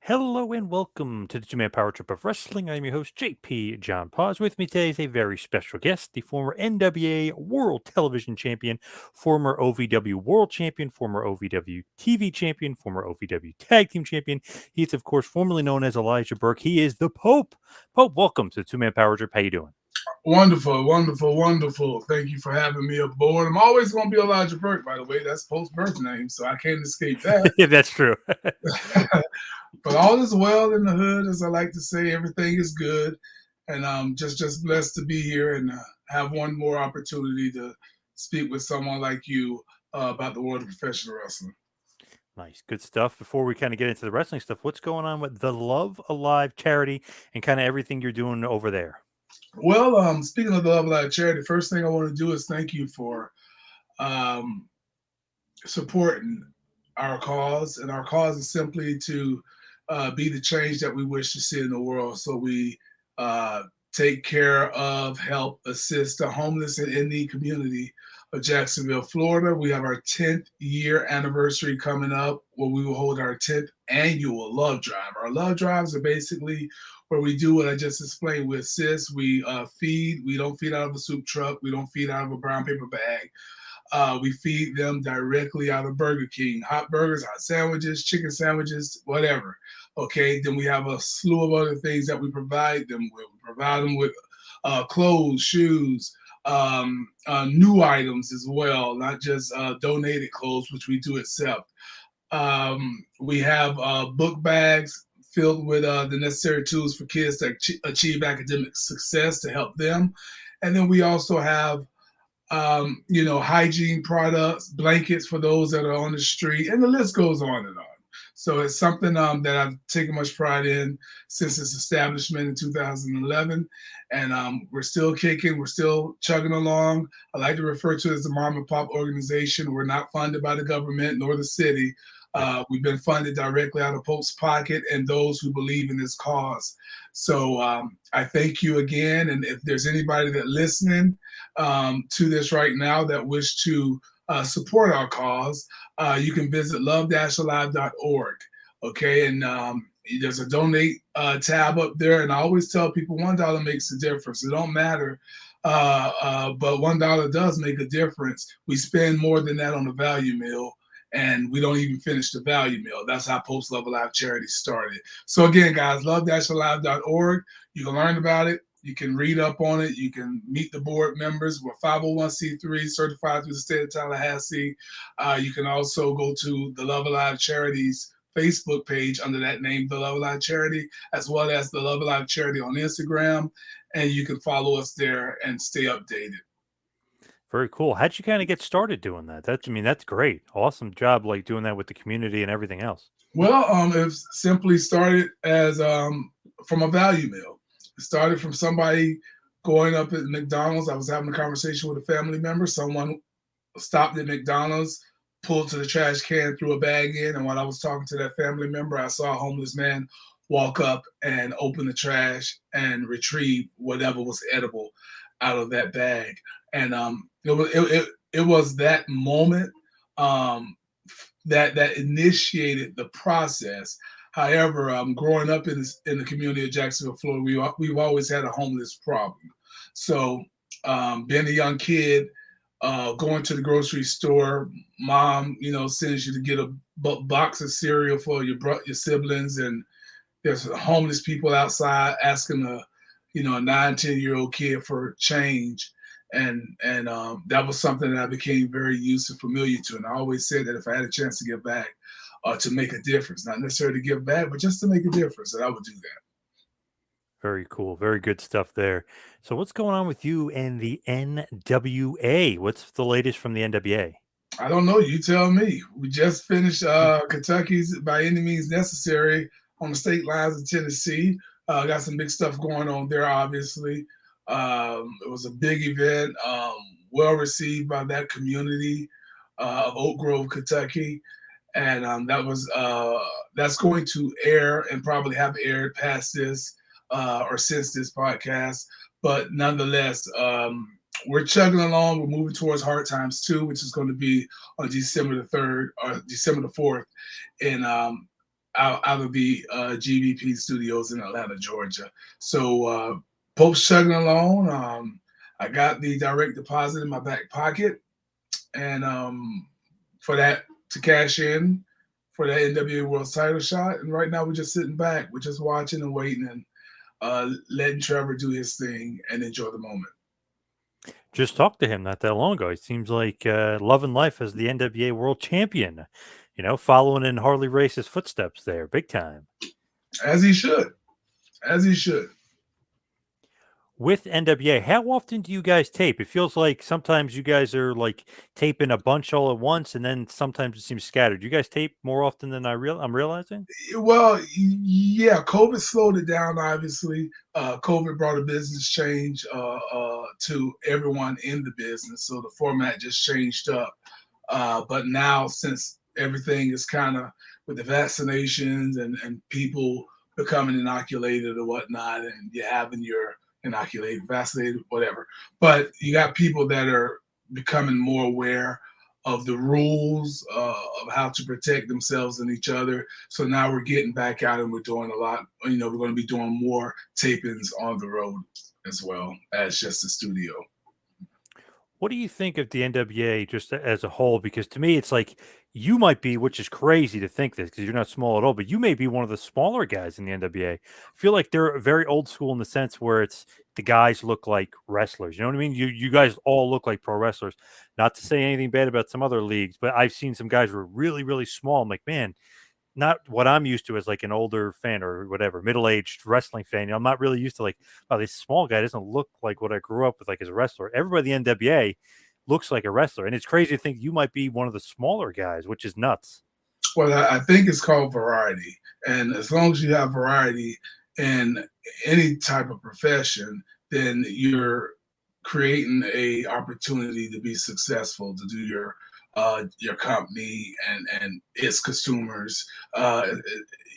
Hello and welcome to the Two Man Power Trip of Wrestling. I'm your host, JP John Paz. With me today is a very special guest, the former NWA World Television Champion, former OVW World Champion, former OVW TV Champion, former OVW Tag Team Champion. He is, of course, formerly known as Elijah Burke. He is the Pope. Pope, welcome to the Two Man Power Trip. How you doing? Wonderful, wonderful, wonderful. Thank you for having me aboard. I'm always going to be Elijah Burke, by the way. That's Post birth name, so I can't escape that. Yeah, that's true. But all is well in the hood, as I like to say. Everything is good, and I'm just blessed to be here and have one more opportunity to speak with someone like you about the world of professional wrestling. Nice, good stuff. Before we kind of get into the wrestling stuff, what's going on with the Love Alive charity and kind of everything you're doing over there? Well, speaking of the Love Life charity, first thing I want to do is thank you for um, supporting our cause, and our cause is simply to be the change that we wish to see in the world. So we uh, take care of, help, assist the homeless and in the community of Jacksonville, Florida. We have our 10th year anniversary coming up, where we will hold our 10th annual Love Drive. Our Love Drives are basically where we do what I just explained with Sis. We feed. We don't feed out of a soup truck. We don't feed out of a brown paper bag. We feed them directly out of Burger King, hot burgers, hot sandwiches, chicken sandwiches, whatever. Okay, then we have a slew of other things that we provide them with. We provide them with clothes, shoes, new items as well, not just donated clothes, which we do accept. We have book bags filled with the necessary tools for kids to achieve academic success to help them. And then we also have hygiene products, blankets for those that are on the street, and the list goes on and on. So it's something that I've taken much pride in since its establishment in 2011, and we're still kicking, we're still chugging along. I like to refer to it as the mom and pop organization. We're not funded by the government nor the city. Yep. We've been funded directly out of Pope's pocket and those who believe in this cause. So I thank you again, and if there's anybody that listening to this right now that wish to support our cause, you can visit love-alive.org. Okay, and there's a donate tab up there, and I always tell people $1 makes a difference. It don't matter, but $1 does make a difference. We spend more than that on the value meal, and we don't even finish the value meal. That's how Post Love Alive Charity started. So again, guys, love-alive.org. You can learn about it. You can read up on it. You can meet the board members. We're 501c3 certified through the state of Tallahassee. You can also go to the Love Alive Charities Facebook page under that name, the Love Alive Charity, as well as the Love Alive Charity on Instagram. And you can follow us there and stay updated. Very cool. How'd you kind of get started doing that? That's, I mean, that's great. Awesome job, like doing that with the community and everything else. Well, it simply started as from a value meal. It started from somebody going up at McDonald's. I was having a conversation with a family member. Someone stopped at McDonald's, pulled to the trash can, threw a bag in, and while I was talking to that family member, I saw a homeless man walk up and open the trash and retrieve whatever was edible out of that bag. And it was that moment um, that initiated the process. However, growing up in the community of Jacksonville, Florida, we've always had a homeless problem. So, being a young kid, going to the grocery store, mom, sends you to get a box of cereal for your siblings, and there's homeless people outside asking a 9, 10 year old kid for change. And that was something that I became very used and familiar to. And I always said that if I had a chance to give back, to make a difference, not necessarily to give back, but just to make a difference, that I would do that. Very cool. Very good stuff there. So, what's going on with you and the NWA? What's the latest from the NWA? I don't know. You tell me. We just finished Kentucky's By Any Means Necessary on the state lines of Tennessee. Got some big stuff going on there, obviously. It was a big event, well received by that community of Oak Grove, Kentucky. And that's going to air and probably have aired past this or since this podcast. But nonetheless, we're chugging along. We're moving towards Hard Times 2, which is going to be on December the 3rd or December the 4th. And out of the GVP studios in Atlanta, Georgia. So Pope's chugging along. I got the direct deposit in my back pocket, and for that to cash in for that NWA World Title shot. And right now we're just sitting back, we're just watching and waiting and letting Trevor do his thing and enjoy the moment. Just talked to him not that long ago. He seems like loving life as the NWA World Champion. You know, following in Harley Race's footsteps there, big time. As he should, as he should. With NWA, how often do you guys tape? It feels like sometimes you guys are like taping a bunch all at once, and then sometimes it seems scattered. Do you guys tape more often than I'm realizing? Well, yeah, COVID slowed it down. Obviously, COVID brought a business change to everyone in the business, so the format just changed up. But now, since everything is kind of with the vaccinations and people becoming inoculated or whatnot, and you having your inoculated, vaccinated, whatever, but you got people that are becoming more aware of the rules of how to protect themselves and each other. So now we're getting back out and we're doing a lot. You know, we're going to be doing more tapings on the road as well as just the studio. What do you think of the NWA just as a whole? Because to me, it's like you might be, which is crazy to think this because you're not small at all, but you may be one of the smaller guys in the NWA. I feel like they're very old school in the sense where it's the guys look like wrestlers. You know what I mean? You guys all look like pro wrestlers. Not to say anything bad about some other leagues, but I've seen some guys who are really, really small. I'm like, man, not what I'm used to as like an older fan or whatever, middle-aged wrestling fan. You know, I'm not really used to like, oh, this small guy doesn't look like what I grew up with like as a wrestler. Everybody in the NWA looks like a wrestler. And it's crazy to think you might be one of the smaller guys, which is nuts. Well, I think it's called variety. And as long as you have variety in any type of profession, then you're creating a opportunity to be successful, to do your company and its consumers.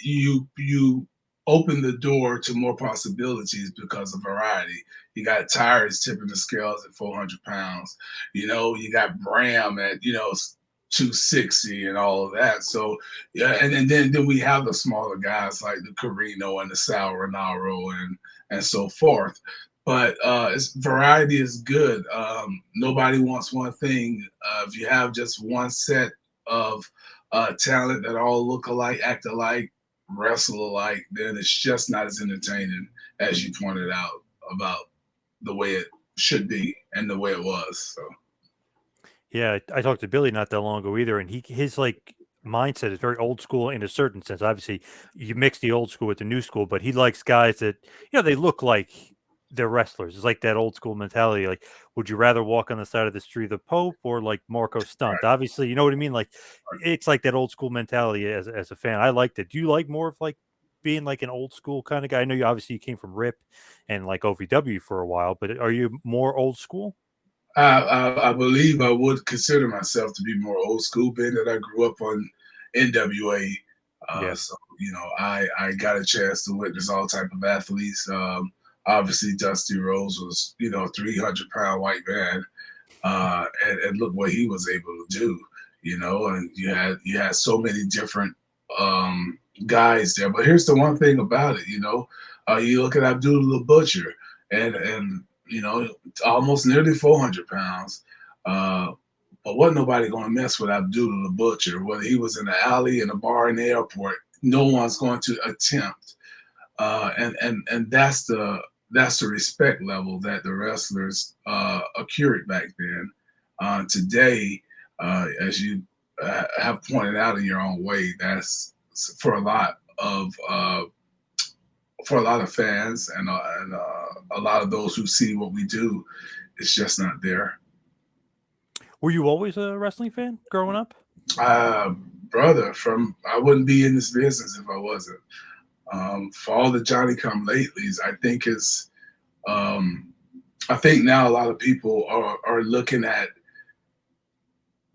You open the door to more possibilities because of variety. You got Tyrus tipping the scales at 400 pounds. You know, you got Bram at 260 and all of that. So yeah, and then we have the smaller guys like the Carino and the Sal Renaro and so forth. But variety is good. Nobody wants one thing. If you have just one set of talent that all look alike, act alike, wrestle alike, then it's just not as entertaining as you pointed out about the way it should be and the way it was. So. Yeah, I talked to Billy not that long ago either, and his like mindset is very old school in a certain sense. Obviously, you mix the old school with the new school, but he likes guys that they look like they're wrestlers. It's like that old school mentality. Like, would you rather walk on the side of the street of the Pope or like Marco Stunt? Obviously, you know what I mean. Like, it's like that old school mentality as a fan. I liked it. Do you like more of like being like an old school kind of guy? I know you obviously you came from Rip and like OVW for a while, but are you more old school? I believe I would consider myself to be more old school, being that I grew up on NWA. Yeah. So I got a chance to witness all type of athletes. Obviously, Dusty Rhodes was 300-pound white man, and look what he was able to do. And you had so many different guys there. But here's the one thing about it. You look at Abdullah the Butcher, and almost nearly 400 pounds. But wasn't nobody going to mess with Abdullah the Butcher, whether he was in the alley, in a bar, in the airport. No one's going to attempt. And that's the respect level that the wrestlers accrued back then. Today, as you have pointed out in your own way, that's for a lot of fans and a lot of those who see what we do, it's just not there. Were you always a wrestling fan growing up? Uh, Brother, I wouldn't be in this business if I wasn't. For all the Johnny Come Latelys, um, I think now a lot of people are looking at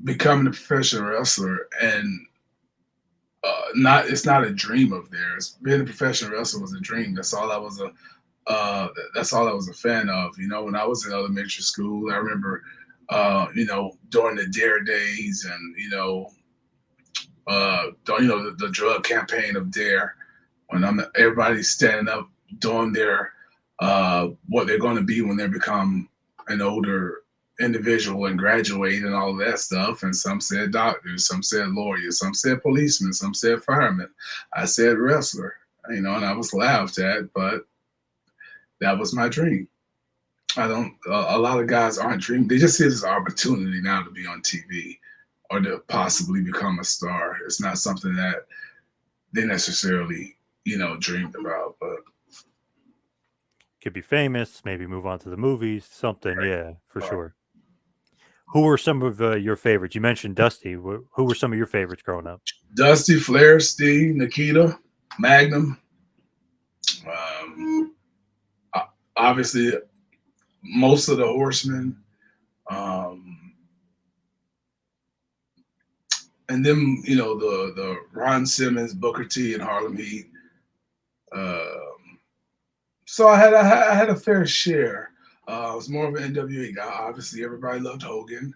becoming a professional wrestler and it's not a dream of theirs. Being a professional wrestler was a dream. That's all I was a fan of. When I was in elementary school, I remember, during the Dare days and the drug campaign of Dare, when everybody's standing up doing their what they're going to be when they become an older individual and graduate and all of that stuff. And some said doctors, some said lawyers, some said policemen, some said firemen. I said wrestler, and I was laughed at, but that was my dream. I don't. A lot of guys aren't dreaming. They just see this opportunity now to be on TV or to possibly become a star. It's not something that they necessarily, dreamed about. But Could be famous, maybe move on to the movies, something. right, Yeah, for right. sure. Who were some of your favorites? You mentioned Dusty. Who were some of your favorites growing up? Dusty, Flair, Steve, Nikita, Magnum. Um, Obviously, most of the Horsemen. Um, and then the Ron Simmons, Booker T, and Harlem Heat. Um, so I had a fair share. I was more of an NWA guy. Obviously, everybody loved Hogan.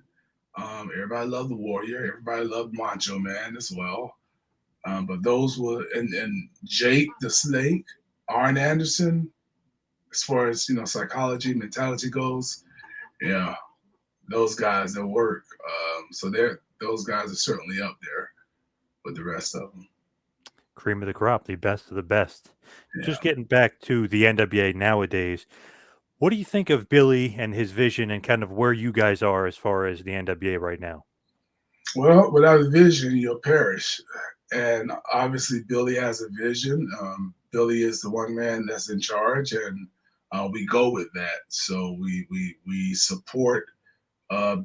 Everybody loved the Warrior. Everybody loved Macho Man as well. But those were and Jake the Snake, Arn Anderson. As far as psychology, mentality goes, yeah, those guys that work. So those guys are certainly up there with the rest of them. Cream of the crop, the best of the best. Just Yeah. getting back to the NWA nowadays, what do you think of Billy and his vision and kind of where you guys are as far as the NWA right now? Well, without a vision, you'll perish. And obviously, Billy has a vision. Billy is the one man that's in charge, and we go with that. So we support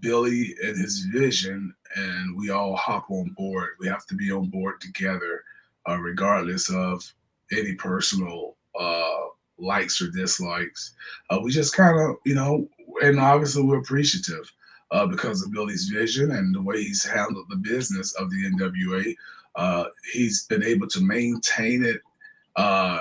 Billy and his vision, and we all hop on board. We have to be on board together, regardless of any personal likes or dislikes. We just kind of, and obviously we're appreciative because of Billy's vision and the way he's handled the business of the NWA. He's been able to maintain it, uh,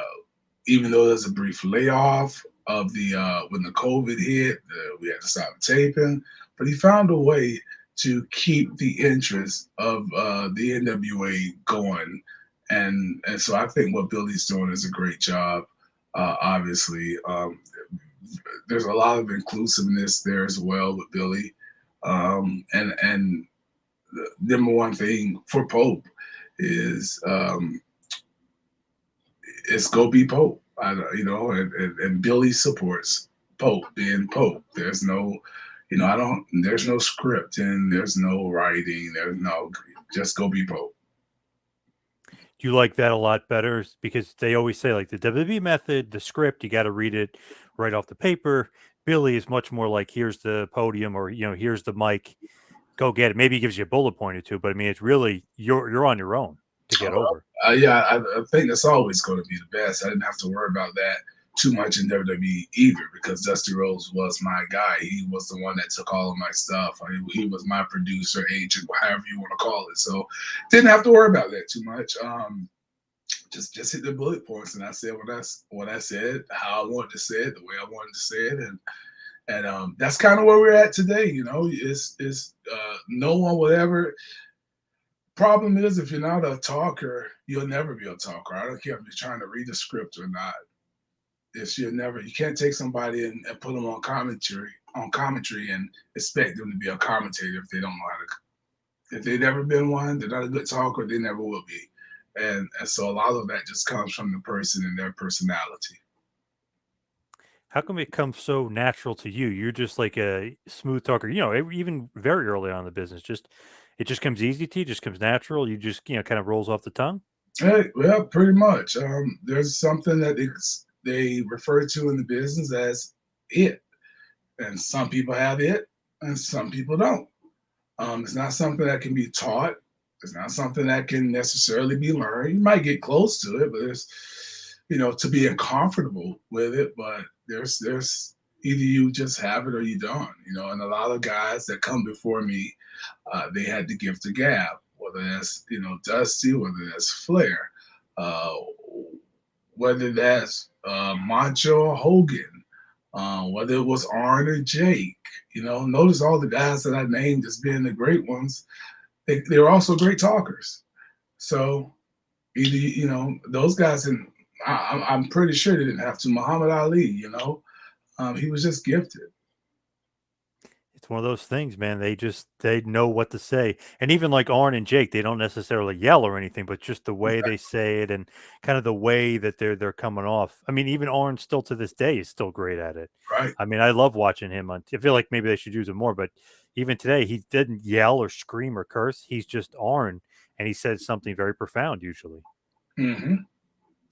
even though there's a brief layoff of the when the COVID hit, we had to stop taping, but he found a way to keep the interest of the NWA going, and so I think what Billy's doing is a great job. Obviously, there's a lot of inclusiveness there as well with Billy, and the number one thing for Pope is it's go be Pope. And Billy supports Pope being Pope. There's no, I don't. There's no script and there's no writing. There's no just go be Pope. Do you like that a lot better? Because they always say like the WWE method, the script, you got to read it right off the paper. Billy is much more like here's the podium or here's the mic, go get it. Maybe he gives you a bullet point or two, but I mean it's really you're on your own to get over. Yeah, I think that's always going to be the best. I didn't have to worry about that too much in WWE either because Dusty Rhodes was my guy. He was the one that took all of my stuff. He was my producer, agent, however you want to call it. So didn't have to worry about that too much. Just hit the bullet points, and I said what I said, how I wanted to say it, the way I wanted to say it, and that's kind of where we're at today. Is no one will ever. Problem is, if you're not a talker, you'll never be a talker. I don't care if you're trying to read a script or not. You can't take somebody and put them on commentary and expect them to be a commentator if they don't know how to. If they've never been one, they're not a good talker. They never will be. And so a lot of that just comes from the person and their personality. How come it comes so natural to you? You're just like a smooth talker. Even very early on in the business, just it just comes easy to you, just comes natural. You just kind of rolls off the tongue. Hey, well, pretty much. There's something that they refer to in the business as it, and some people have it, and some people don't. It's not something that can be taught. It's not something that can necessarily be learned. You might get close to it, but to be uncomfortable with it. But there's either you just have it or you don't. And a lot of guys that come before me, they had the gift of gab, whether that's Dusty, whether that's Flair, uh, whether that's Macho or Hogan, whether it was Arn or Jake. Notice all the guys that I named as being the great ones. They were also great talkers. So either those guys, and I'm pretty sure they didn't have to. Muhammad Ali, he was just gifted. It's one of those things, man. They know what to say. And even like Arn and Jake, they don't necessarily yell or anything, but just the way they say it and kind of the way that they're coming off. I mean, even Arn still to this day is still great at it. Right. I mean, I love watching him on I feel like maybe they should use him more, but even today he didn't yell or scream or curse. He's just Arn and he says something very profound usually. Hmm.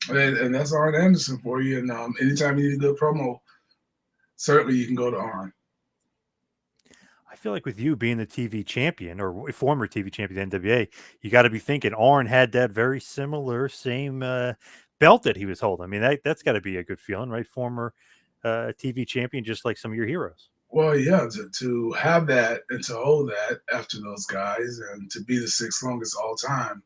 And that's Arn Anderson for you. And anytime you need a good promo, certainly you can go to Arn. I feel like with you being the TV champion or former TV champion of the NWA, you got to be thinking Arn had that very similar same belt that he was holding. I mean, that's got to be a good feeling, right? Former TV champion, just like some of your heroes. Well, yeah, to have that and to hold that after those guys and to be the sixth longest all time,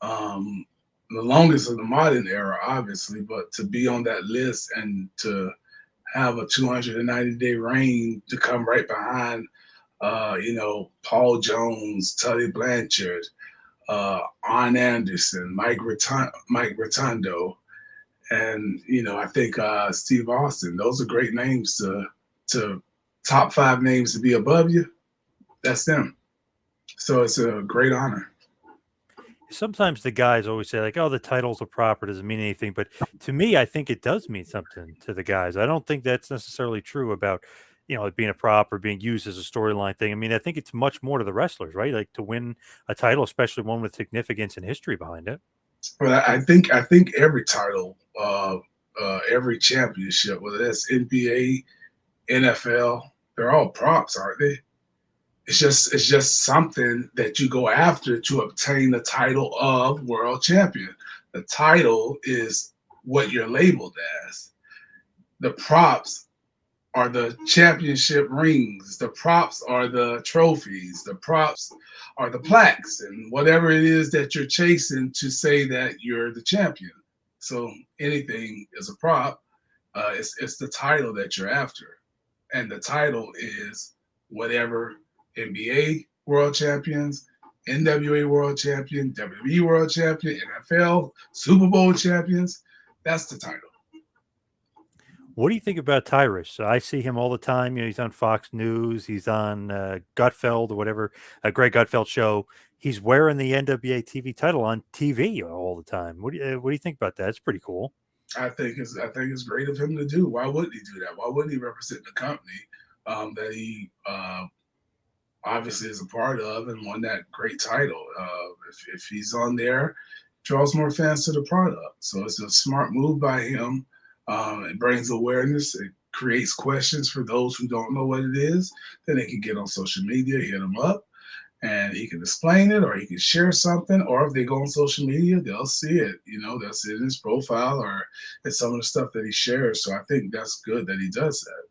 um, the longest of the modern era, obviously, but to be on that list and to have a 290-day reign to come right behind, Paul Jones, Tully Blanchard, Arn Anderson, Mike Rotundo, and I think Steve Austin. Those are great names to top five names to be above you. That's them. So it's a great honor. Sometimes the guys always say like, "Oh, the title's a prop, it doesn't mean anything." But to me, I think it does mean something to the guys. I don't think that's necessarily true about it being a prop or being used as a storyline thing. I mean, I think it's much more to the wrestlers, right? Like to win a title, especially one with significance and history behind it. But I think every title, every championship, whether that's NBA, NFL, they're all props, aren't they? It's just something that you go after to obtain the title of world champion. The title is what you're labeled as. The props are the championship rings. The props are the trophies. The props are the plaques and whatever it is that you're chasing to say that you're the champion. So anything is a prop. It's the title that you're after, and the title is whatever NBA World Champions, NWA World Champion, WWE World Champion, NFL Super Bowl champions. That's the title. What do you think about Tyrus? So I see him all the time. He's on Fox News. He's on Gutfeld or whatever, a Greg Gutfeld show. He's wearing the NWA TV title on TV all the time. What do you think about that? It's pretty cool. I think it's great of him to do. Why wouldn't he do that? Why wouldn't he represent the company that he obviously is a part of and won that great title? If he's on there, draws more fans to the product. So it's a smart move by him. It brings awareness. It creates questions for those who don't know what it is. Then they can get on social media, hit him up, and he can explain it or he can share something. Or if they go on social media, they'll see it. They'll see it in his profile or in some of the stuff that he shares. So I think that's good that he does that.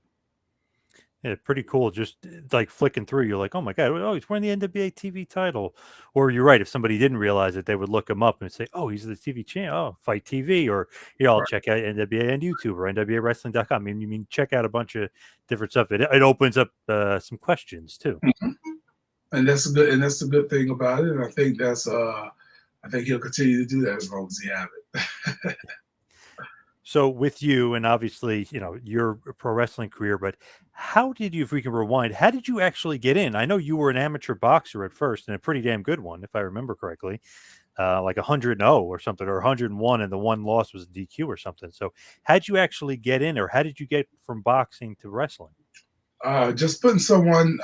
Yeah, pretty cool. Just like flicking through, you're like, oh my god, oh, he's wearing the NWA TV title. Or you're right, if somebody didn't realize it, they would look him up and say, oh, he's the TV champ. Oh, Fight TV, or I'll Right. check out NWA on YouTube or NWAWrestling.com. I mean, you mean check out a bunch of different stuff. It opens up some questions too. Mhm. And that's the good thing about it. And I think he'll continue to do that as long as he have it. So with you and obviously, your pro wrestling career, but how did you, if we can rewind, how did you actually get in? I know you were an amateur boxer at first and a pretty damn good one, if I remember correctly, like 100-0 or something, or 101, and the one loss was a DQ or something. So how'd you actually get in, or how did you get from boxing to wrestling? Just putting someone,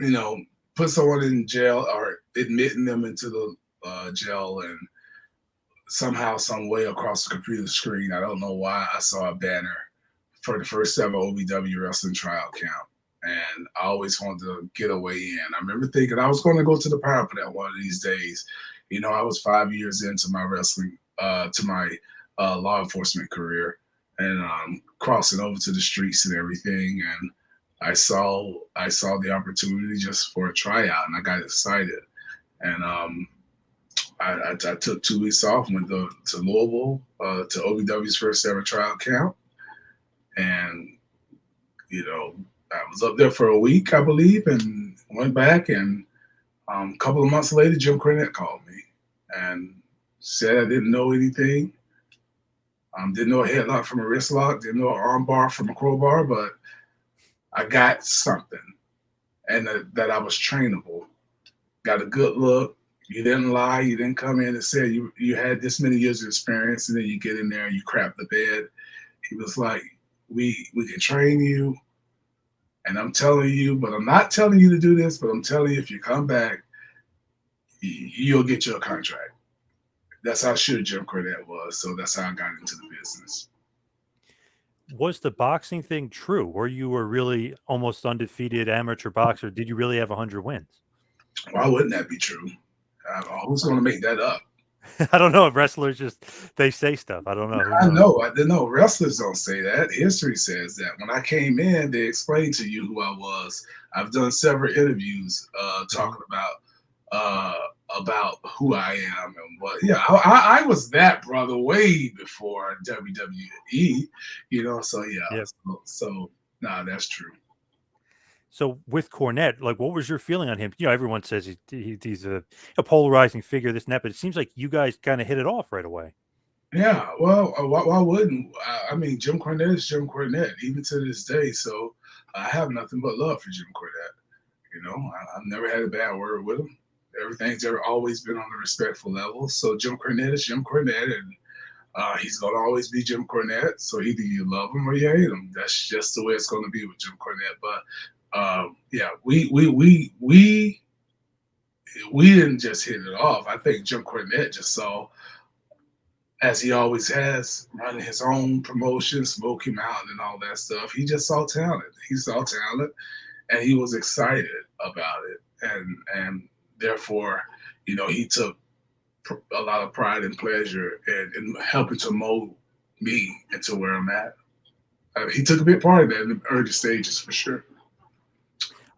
you know, put someone in jail or admitting them into the jail and somehow, some way across the computer screen. I don't know why I saw a banner for the first ever OVW wrestling tryout camp. And I always wanted to get away in. I remember thinking I was going to go to the power plant one of these days. I was 5 years into my wrestling, to my law enforcement career, and crossing over to the streets and everything. And I saw the opportunity just for a tryout, and I got excited. And I took 2 weeks off, went to Louisville to OVW's first ever tryout camp, and I was up there for a week, I believe, and went back. And a couple of months later, Jim Cornette called me, and said I didn't know anything. Didn't know a headlock from a wrist lock, didn't know an arm bar from a crowbar, but I got something, and that I was trainable. Got a good look. You didn't lie. You didn't come in and say you had this many years of experience, and then you get in there and you crap the bed. He was like, we can train you, and I'm telling you, but I'm not telling you to do this, but I'm telling you, if you come back, you'll get your contract. That's how sure Jim Cornette was. So that's how I got into the business. Was the boxing thing true? Or you were really almost undefeated amateur boxer? Did you really have 100 wins? Why wouldn't that be true? Who's going to make that up? I don't know if wrestlers just they say stuff. I don't know. Who I knows? know. I didn't know. Wrestlers don't say that. History says that. When I came in, they explained to you who I was. I've done several interviews talking uh, about who I am and what. Yeah, I was that brother way before WWE. So yeah. Yeah. So nah, that's true. So with Cornette, like, what was your feeling on him? Everyone says he's a polarizing figure, this and that, but it seems like you guys kind of hit it off right away. Yeah, well, why wouldn't I mean Jim Cornette is Jim Cornette even to this day. So I have nothing but love for Jim Cornette. I've never had a bad word with him. Everything's ever always been on a respectful level. So Jim Cornette is Jim Cornette, and he's gonna always be Jim Cornette. So either you love him or you hate him. That's just the way it's gonna be with Jim Cornette. But yeah, we didn't just hit it off. I think Jim Cornette just saw, as he always has, running his own promotion, Smoky Mountain, and all that stuff. He just saw talent. He saw talent, and he was excited about it, and therefore, he took a lot of pride and pleasure in helping to mold me into where I'm at. He took a big part of that in the early stages for sure.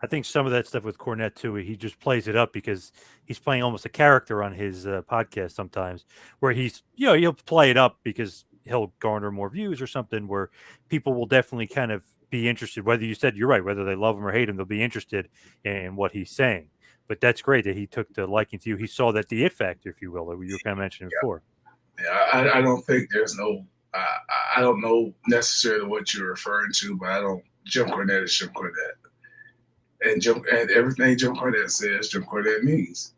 I think some of that stuff with Cornette too, he just plays it up because he's playing almost a character on his podcast sometimes, where he'll play it up because he'll garner more views or something, where people will definitely kind of be interested. Whether you said you're right, whether they love him or hate him, they'll be interested in what he's saying. But that's great that he took the liking to you. He saw that the it factor, if you will, that you were kind of mentioning before. Yeah, I don't think there's no. I don't know necessarily what you're referring to, but I don't. Jim Cornette is Jim Cornette. And everything Jim Cornette says, Jim Cornette means.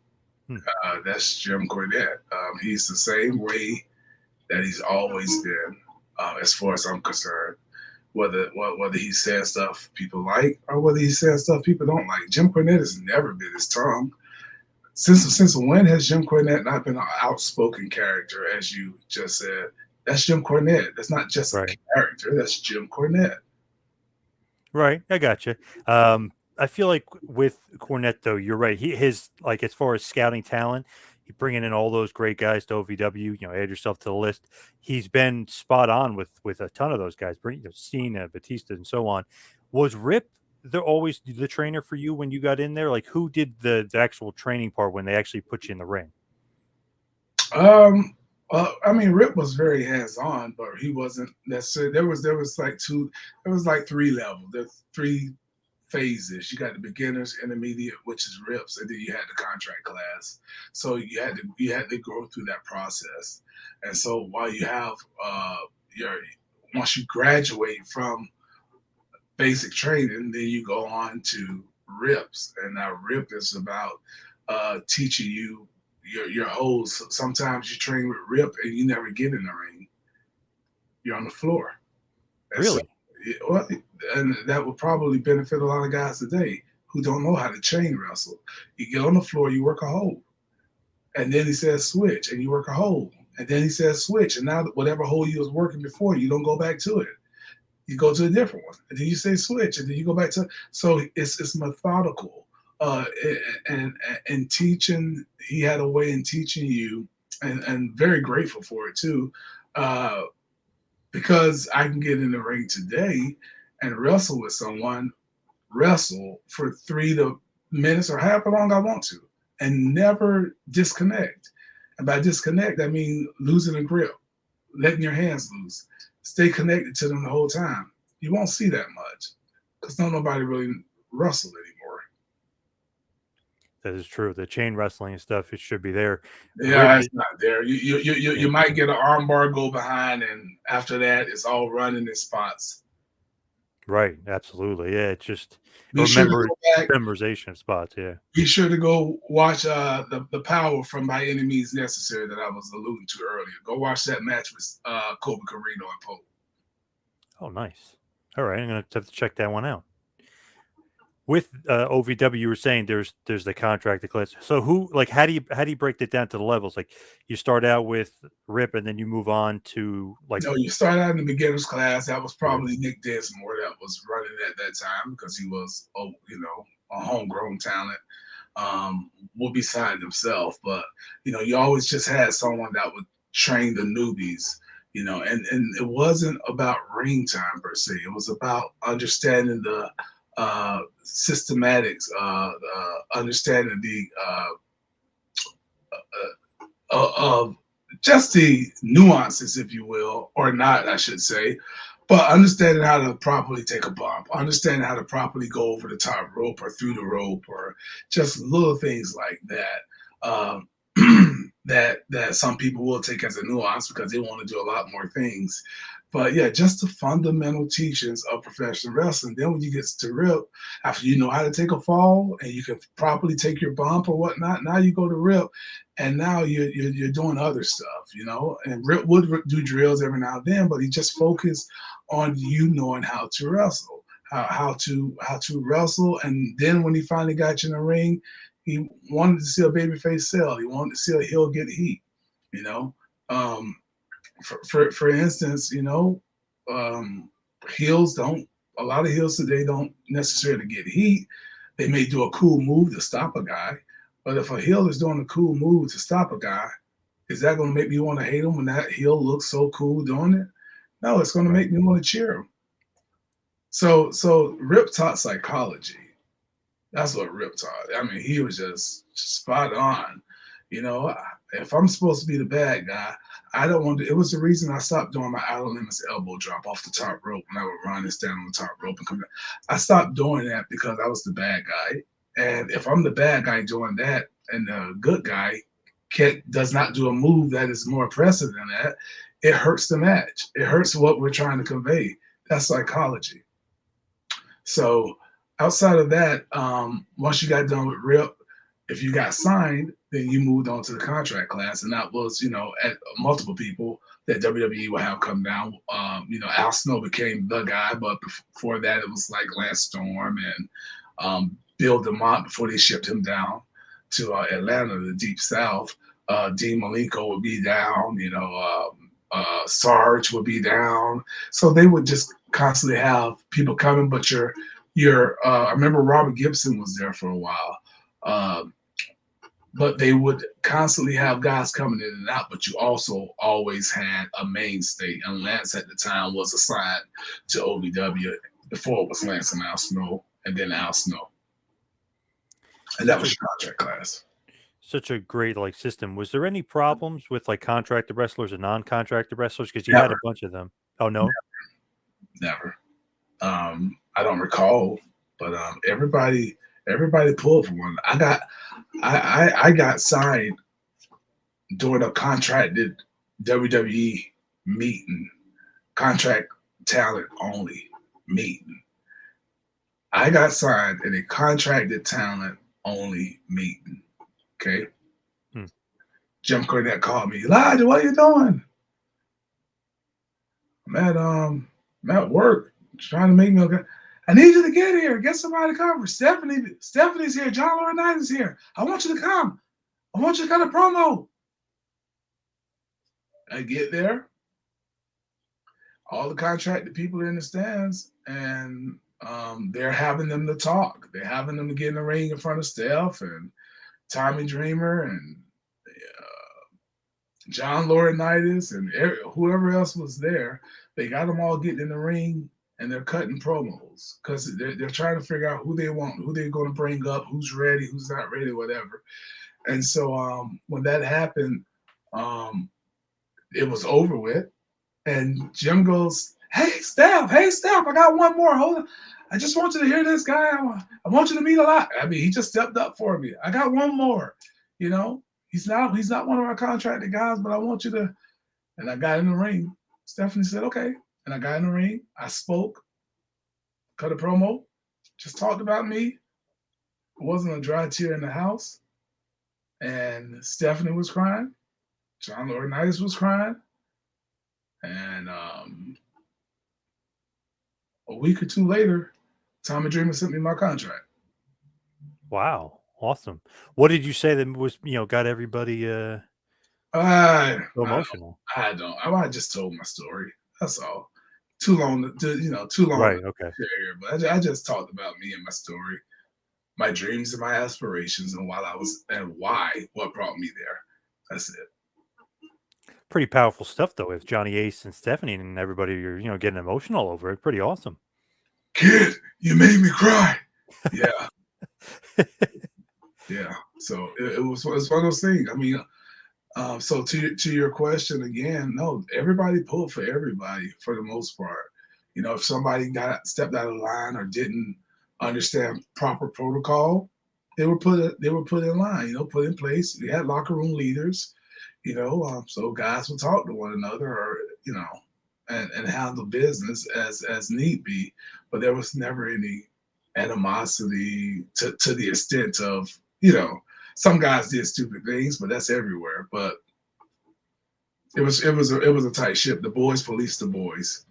Hmm. That's Jim Cornette. He's the same way that he's always been, as far as I'm concerned. Whether he's saying stuff people like or whether he's saying stuff people don't like, Jim Cornette has never been his tongue. Since when has Jim Cornette not been an outspoken character, as you just said? That's Jim Cornette. That's not just a character. That's Jim Cornette. Right, I gotcha. I feel like with Cornette, though, you're right. His like as far as scouting talent, he bringing in all those great guys to OVW. Add yourself to the list. He's been spot on with a ton of those guys. Bring Cena, Batista, and so on. Was Rip always the trainer for you when you got in there? Like, who did the actual training part when they actually put you in the ring? I mean, Rip was very hands-on, but he wasn't necessarily. There was like three levels. There's three phases. You got the beginners, intermediate, which is Rips, and then you had the contract class. So you had to go through that process. And so while you have once you graduate from basic training, then you go on to Rips, and now Rip is about teaching you your holds. Sometimes you train with Rip and you never get in the ring. You're on the floor. And Really? And that would probably benefit a lot of guys today who don't know how to chain wrestle. You get on the floor, you work a hold, and then he says switch, and you work a hold, and then he says switch, and now whatever hold you was working before, you don't go back to it. You go to a different one, and then you say switch, and then you go back to. So it's methodical. And teaching, he had a way in teaching you, and very grateful for it too, because I can get in the ring today and wrestle with someone, wrestle for 3 minutes or however long I want to, and never disconnect. And by disconnect, I mean losing a grip, letting your hands loose, stay connected to them the whole time. You won't see that much because nobody really wrestle anymore. That is true. The chain wrestling and stuff, it should be there. Rip, Yeah, it's not there. You yeah, might get an armbar go behind, and after that, it's all running in spots. right, absolutely. Yeah, it's just Be sure to remember go back. memorization of spots. Yeah. Be sure to go watch the power from By Any Means Necessary that I was alluding to earlier. Go watch that match with Kobe Carino and Pope. Oh, nice. All right, I'm gonna have to check that one out. With OVW, you were saying there's the contract class. So who like how do you break that down to the levels? Like you start out with Rip and then you move on to like No, you start out in the beginners class. That was okay, probably Nick Dinsmore that was running at that time because he was, a homegrown talent. Will be signed himself, but you always just had someone that would train the newbies, and it wasn't about ring time per se. It was about understanding the systematics, understanding the of just the nuances, if you will, or not, I should say, but understanding how to properly take a bump, understanding how to properly go over the top rope or through the rope, or just little things like that. That some people will take as a nuance because they want to do a lot more things. But yeah, just the fundamental teachings of professional wrestling. Then when you get to Rip, after you know how to take a fall and you can properly take your bump or whatnot, now you go to Rip, and now you're doing other stuff, And Rip would do drills every now and then, but he just focused on you knowing how to wrestle, how to wrestle. And then when he finally got you in the ring, he wanted to see a babyface sell. He wanted to see a heel get heat, you know. Um, for instance, um, heels don't. A lot of heels today don't necessarily get heat. They may do a cool move to stop a guy, but if a heel is doing a cool move to stop a guy, is that going to make me want to hate him when that heel looks so cool doing it? No, it's going to right. make me want to cheer him. So Rip taught psychology. That's what Rip taught. I mean, he was just spot on. You know, if I'm supposed to be the bad guy, I don't want to. It was the reason I stopped doing my outer limits elbow drop off the top rope when I would run and stand on the top rope and come down. I stopped doing that because I was the bad guy. And if I'm the bad guy doing that and the good guy does not do a move that is more impressive than that, it hurts the match. It hurts what we're trying to convey. That's psychology. So outside of that, once you got done with Rip, if you got signed, then you moved on to the contract class, and that was, at multiple people that WWE will have come down. Al Snow became the guy, but before that, it was like Lance Storm and Bill DeMott before they shipped him down to Atlanta, the Deep South. Dean Malenko would be down, Sarge would be down. So they would just constantly have people coming, but I remember Robert Gibson was there for a while. But they would constantly have guys coming in and out, but you also always had a mainstay. And Lance at the time was assigned to OVW before it was Lance and Al Snow, and then Al Snow. And that Such a was your contract class. such a great like system. Was there any problems with like contracted wrestlers and non-contracted wrestlers? Because you had a Never, bunch of them. Oh no. never. I don't recall, but everybody pulled for one. I got signed during a contracted WWE meeting, contract talent only meeting. I got signed in a contracted talent only meeting. Okay. Hmm. Jim Cornette called me. Elijah, what are you doing? I'm at work trying to make me okay. I need you to get here. Get somebody to come. Stephanie's here. John Laurinaitis is here. I want you to come. I want you to cut a promo. I get there. All the contracted people are in the stands, and they're having them to talk. They're having them to get in the ring in front of Steph and Tommy Dreamer and John Laurinaitis and whoever else was there. They got them all getting in the ring and they're cutting promos because they're trying to figure out who they want, who they're going to bring up, who's ready, who's not ready, whatever. And so when that happened, it was over with. And Jim goes, Hey, Steph, I got one more. Hold on. I just want you to hear this guy. I want you to meet a lot. I mean, he just stepped up for me. I got one more. You know, he's not one of our contracted guys, but I want you to. And I got in the ring. Stephanie said, okay. And I got in the ring. I spoke, cut a promo, just talked about me. It wasn't a dry tear in the house. And Stephanie was crying. John Laurinaitis was crying. And a week or two later, Tommy Dreamer sent me my contract. Wow, awesome. What did you say that was got everybody I, so I, emotional? I don't. I just told my story. That's all. Too long too long Right. to Okay. share. But I just talked about me and my story, my dreams and my aspirations, and what brought me there. That's it. Pretty powerful stuff though. With Johnny Ace and Stephanie and everybody, you're getting emotional over it. Pretty awesome. Kid, you made me cry. Yeah, yeah. So it's one of those things. I mean, so to your question again, no, everybody pulled for everybody for the most part. You know, if somebody got stepped out of line or didn't understand proper protocol, they were put in line. You know, put in place. We had locker room leaders. You know, so guys would talk to one another, or and handle business as need be. But there was never any animosity to the extent of some guys did stupid things, but that's everywhere. But it was a tight ship. The boys policed the boys.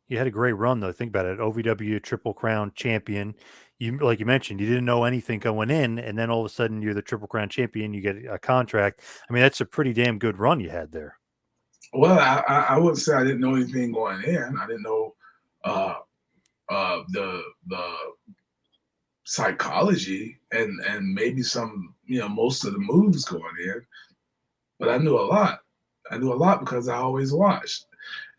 You had a great run though. Think about it. OVW Triple Crown champion. You like you mentioned, you didn't know anything going in, and then all of a sudden you're the Triple Crown champion. You get a contract. I mean, that's a pretty damn good run you had there. Well, I wouldn't say I didn't know anything going in. I didn't know uh, the psychology and maybe some most of the moves going in, but I knew a lot. I knew a lot because I always watched,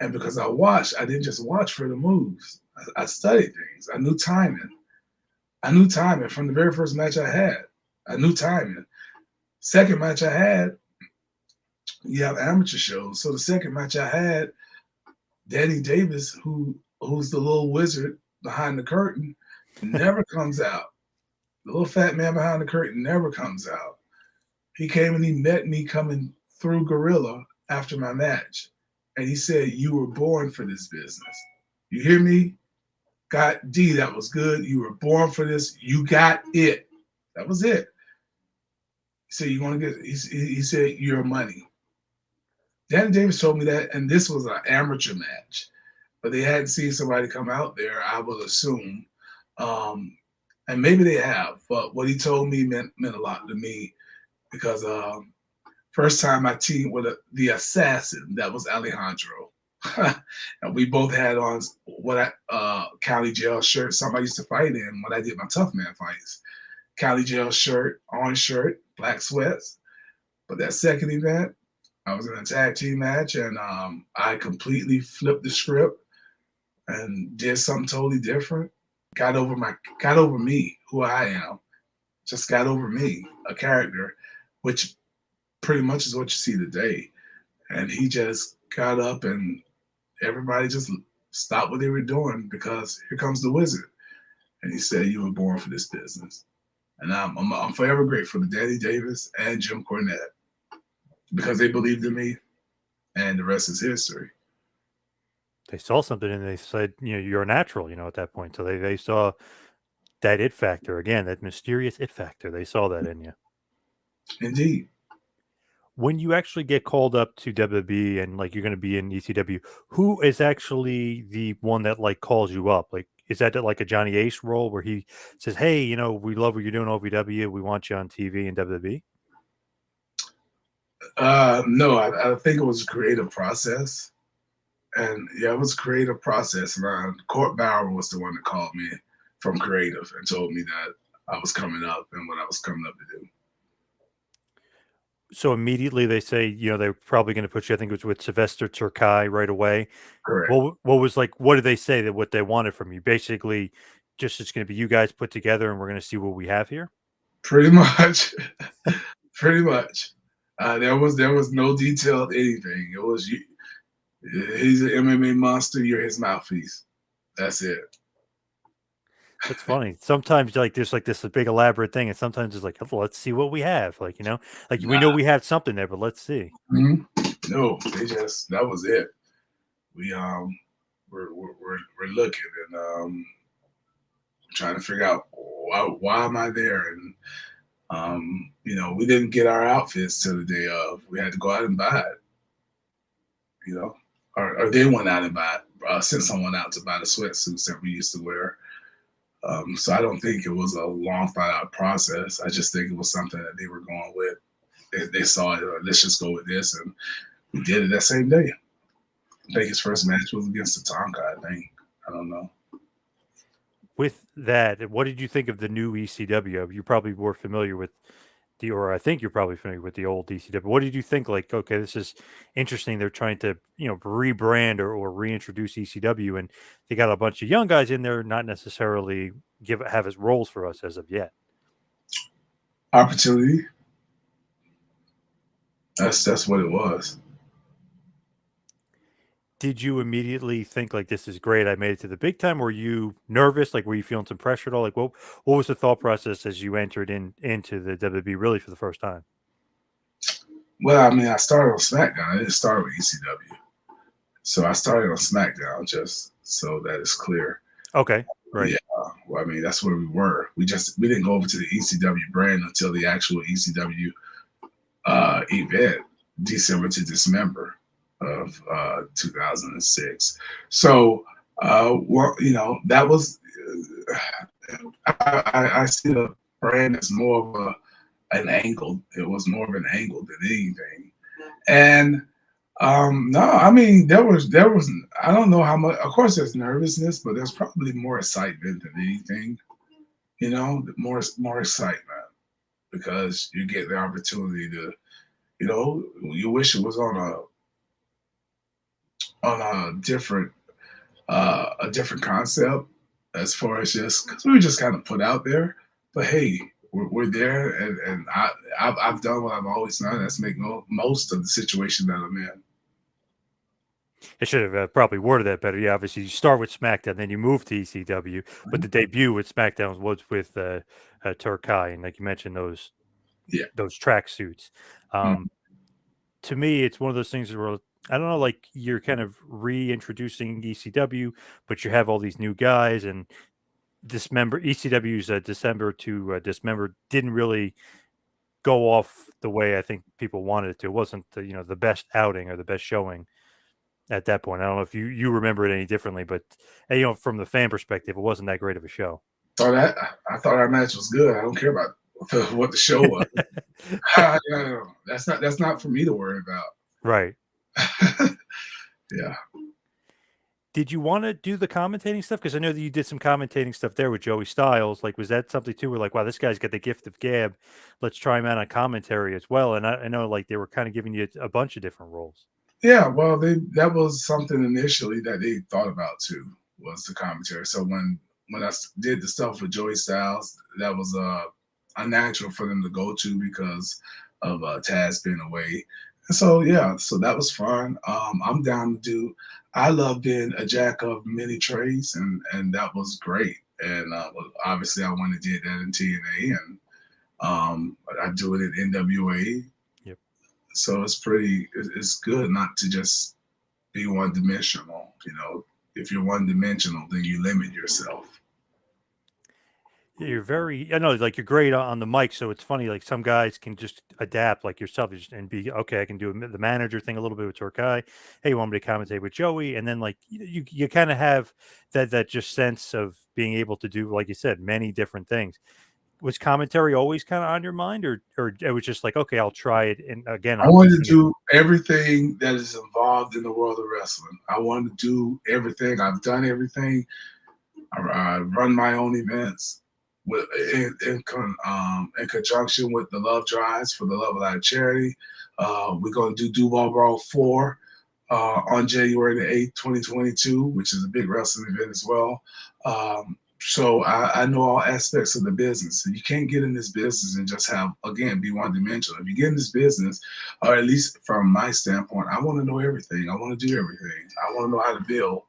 and because I watched, I didn't just watch for the moves. I studied things. I knew timing. I knew timing from the very first match I had. I knew timing. Second match I had, you have amateur shows. So the second match I had, Danny Davis, who's the little wizard behind the curtain, never comes out. The little fat man behind the curtain never comes out. He came and he met me coming through Gorilla after my match. And he said, "You were born for this business. You hear me? Got D, that was good. You were born for this. You got it." That was it. He said, "You're going to get," he said, "your money." Danny Davis told me that, and this was an amateur match, but they hadn't seen somebody come out there, I will assume. Um, and maybe they have, but what he told me meant a lot to me because first time I teamed with the assassin, that was Alejandro. And we both had on what county jail shirt, something I used to fight in when I did my tough man fights. County jail shirt, orange shirt, black sweats. But that second event, I was in a tag team match, and I completely flipped the script and did something totally different. Got over me, who I am. Just got over me, a character, which pretty much is what you see today. And he just got up, and everybody just stopped what they were doing because here comes the wizard. And he said, "You were born for this business." And I'm forever grateful to Danny Davis and Jim Cornette because they believed in me, and the rest is history. They saw something and they said, you're a natural. At that point, so they saw that it factor again, that mysterious it factor. They saw that in you. Indeed. When you actually get called up to WWE and like you're going to be in ECW, who is actually the one that like calls you up? Like, is that like a Johnny Ace role where he says, "Hey, we love what you're doing OVW. We want you on TV and WWE." No, I think it was a creative process. And yeah, it was a creative process. And Court Bauer was the one that called me from creative and told me that I was coming up and what I was coming up to do. So immediately they say, they're probably going to put you. I think it was with Sylvester Turkai right away. Correct. What was like? What did they say that what they wanted from you? Basically, just it's going to be you guys put together, and we're going to see what we have here. Pretty much. Pretty much. There was no detailed anything. It was you. He's an MMA monster. You're his mouthpiece. That's it. That's funny. Sometimes like there's like this big elaborate thing, and sometimes it's like, "Oh, let's see what we have. Like, like we know Nah. we have something there, but let's see. Mhm. No, that was it. We we're looking and trying to figure out why am I there, and we didn't get our outfits till the day of. We had to go out and buy it, or they went out and buy it, sent someone out to buy the sweatsuits that we used to wear. So I don't think it was a long thought out process. I just think it was something that they were going with. They saw it, let's just go with this, and we did it that same day. I think his first match was against the Tonka. I think. I don't know. With that, what did you think of the new ECW? You probably were familiar with or I think you're probably familiar with the old ECW. What did you think? Like, okay, this is interesting. They're trying to, rebrand or reintroduce ECW, and they got a bunch of young guys in there, not necessarily have as roles for us as of yet. Opportunity. That's what it was. Did you immediately think like this is great? I made it to the big time. Were you nervous? Like, were you feeling some pressure at all? Like, what was the thought process as you entered into the WWE really for the first time? Well, I mean, I started on SmackDown. I didn't start with ECW, so I started on SmackDown just so that it's clear. Okay, right. Yeah, well, I mean, that's where we were. We didn't go over to the ECW brand until the actual ECW event, December to Dismember of 2006. So, that was. I see the brand as more of an angle. It was more of an angle than anything. And no, I mean there was I don't know how much. Of course, there's nervousness, but there's probably more excitement than anything. More excitement because you get the opportunity to, you wish it was on a different concept as far as just because we were just kind of put out there. But hey, we're there, and I've done what I've always done. That's make most of the situation that I'm in. I should have probably worded that better. Yeah, obviously you start with SmackDown, then you move to ECW, but the debut with SmackDown was with Turkai, and like you mentioned, Yeah. those track suits. Mhm. To me, it's one of those things where I don't know, like you're kind of reintroducing ECW, but you have all these new guys, and Dismember ECW's December to Dismember didn't really go off the way I think people wanted it to. It wasn't the best outing or the best showing at that point. I don't know if you remember it any differently, but from the fan perspective, it wasn't that great of a show. I thought our match was good. I don't care about what the show was. Yeah, that's not for me to worry about. Right. Yeah. Did you want to do the commentating stuff? Because I know that you did some commentating stuff there with Joey Styles. Like, was that something too? Where like, wow, this guy's got the gift of gab. Let's try him out on commentary as well. And I know like they were kind of giving you a bunch of different roles. Yeah, well, that was something initially that they thought about too, was the commentary. So when did the stuff with Joey Styles, that was unnatural for them to go to because of Taz being away. And so yeah, so that was fun. I'm down to do. I love being a jack of many trades, and that was great. And obviously, I went and did that in TNA, and I do it in NWA. Yep. So it's good not to just be one dimensional. If you're one dimensional, then you limit yourself. Yeah, you're very, I know, like you're great on the mic. So it's funny, like some guys can just adapt, like yourself, and be okay. I can do the manager thing a little bit with Turkai. Hey, you want me to commentate with Joey? And then like you kind of have that just sense of being able to do, like you said, many different things. Was commentary always kind of on your mind, or it was just like, okay, I'll try it, and again, I I'm wanted piecing to it. do everything that is involved in the world of wrestling. I wanted to do everything. I've done everything. I run my own events in conjunction with the Love Drives for the Love of Life charity. We're going to do Duval Brawl 4 on January the 8th, 2022, which is a big wrestling event as well. So I know all aspects of the business. You can't get in this business and just be one dimensional. If you get in this business, or at least from my standpoint, I want to know everything. I want to do everything. things. I want to know how to build.